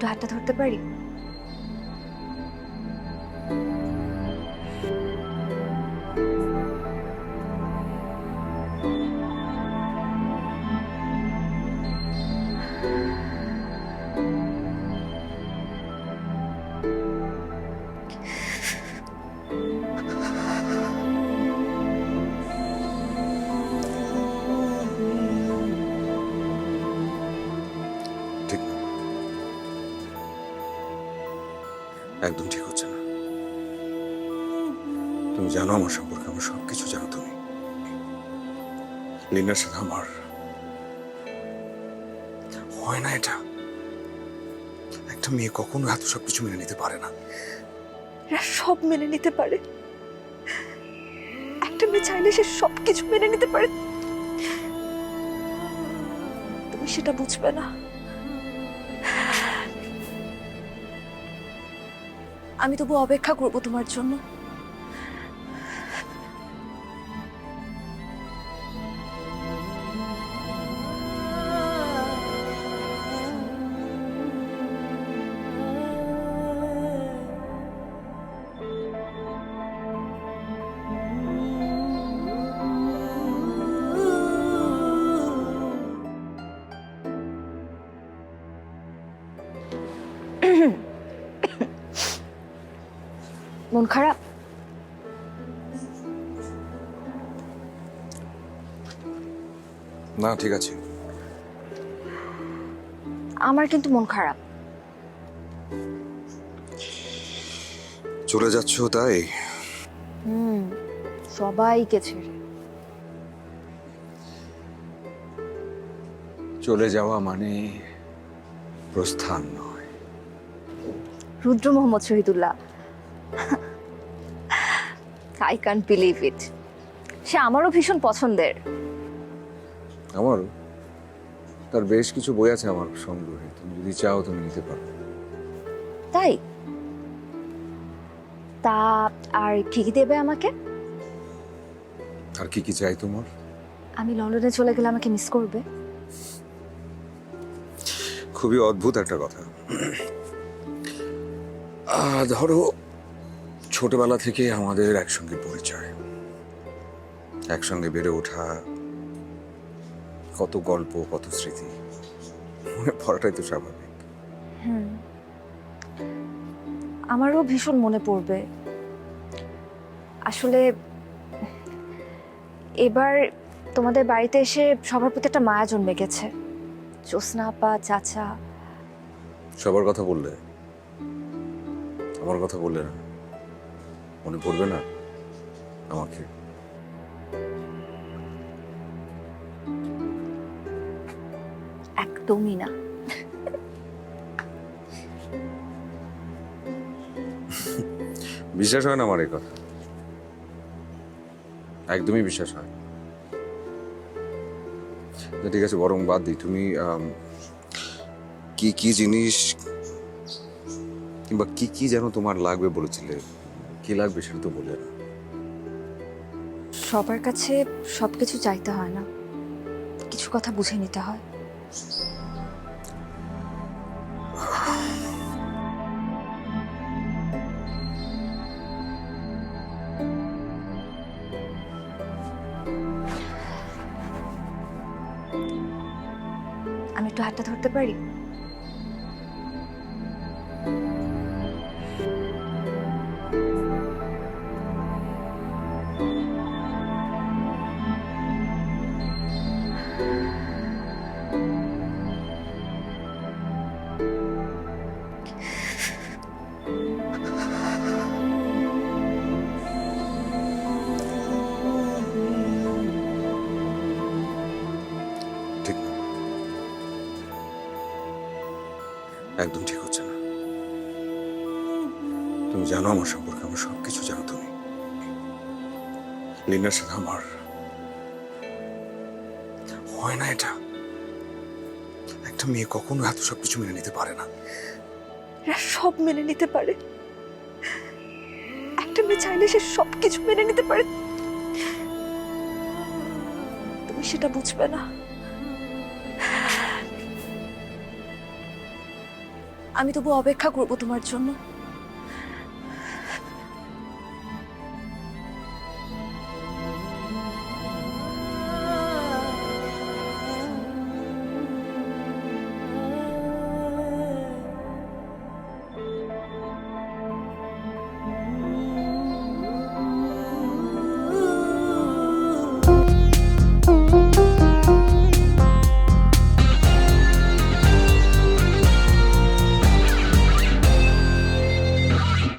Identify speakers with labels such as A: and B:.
A: হাতটা ধরতে পারি?
B: ঠিক না, একদম ঠিক হচ্ছে না। তুমি জানো আমার সম্পর্কে, আমার সবকিছু জানো তুমি। লিনার সাথে আমার হয় না এটা। একটা মেয়ে কখনো এত সবকিছু মেনে নিতে পারে না।
A: এরা সব মেনে নিতে পারে। একটা মেয়ে চাইলে সে সবকিছু মেনে নিতে পারে। তুমি সেটা বুঝবে না। আমি তবু অপেক্ষা করবো তোমার জন্য। মন খারাপ?
B: না, ঠিক আছে।
A: আমার কিন্তু মন খারাপ।
B: চলে যাচ্ছ তাই?
A: সবাইকে ছেড়ে।
B: চলে যাওয়া মানে প্রস্থান নয়।
A: Rudra Mohammad Shahidullah, I can't believe it. সে আমারও ভীষণ পছন্দের।
B: আমারও। তার বেশ কিছু বই আছে আমার সংগ্রহে, তুমি যদি চাও তুমি নিতে পারো।
A: তাই? তা আর কি কি দেবে আমাকে?
B: আর কি কি চাই তোমার?
A: আমি লন্ডনে চলে গেলে আমাকে মিস করবে?
B: খুবই অদ্ভুত একটা কথা। ধরো, ছোটবেলা থেকে আমাদের একসঙ্গে পরিচয়, একসঙ্গে বেড়ে ওঠা, কত গল্প, কত স্মৃতি মনে পড়াটাই তো স্বাভাবিক।
A: আমারও ভীষণ মনে পড়বে। আসলে এবার তোমাদের বাড়িতে এসে সবার প্রতি একটা মায়া জন্মে গেছে। জ্যোৎস্না আপা, চাচা।
B: সবার কথা বললে, আমার কথা বললে না? মনে পড়বে না আমাকে?
A: একদমই না।
B: বিশ্বাস হয় না আমার এই কথা, একদমই বিশ্বাস হয় না। ঠিক আছে, বরং বাদ দিই। তুমি কি কি জিনিস কিংবা কি কি যেন তোমার লাগবে বলেছিলে, কি লাগবে সেটা তো বললে না।
A: সবার কাছে সবকিছু চাইতে হয় না, কিছু কথা বুঝে নিতে হয়। আমি একটু হাতটা ধরতে পারি?
B: ঠিক না, একদম ঠিক হচ্ছে না। তুমি জানো আমার সম্পর্কে, আমার সবকিছু জানো তুমি। লিনার সাথে আমার হয় না এটা। একটা মেয়ে কখনো এত সবকিছু মেনে নিতে পারে না।
A: এরা সব মেনে নিতে পারে। একটা মেয়ে চাইলে সে সবকিছু মেনে নিতে পারে। তুমি সেটা বুঝবে না। আমি তবু অপেক্ষা করব তোমার জন্য।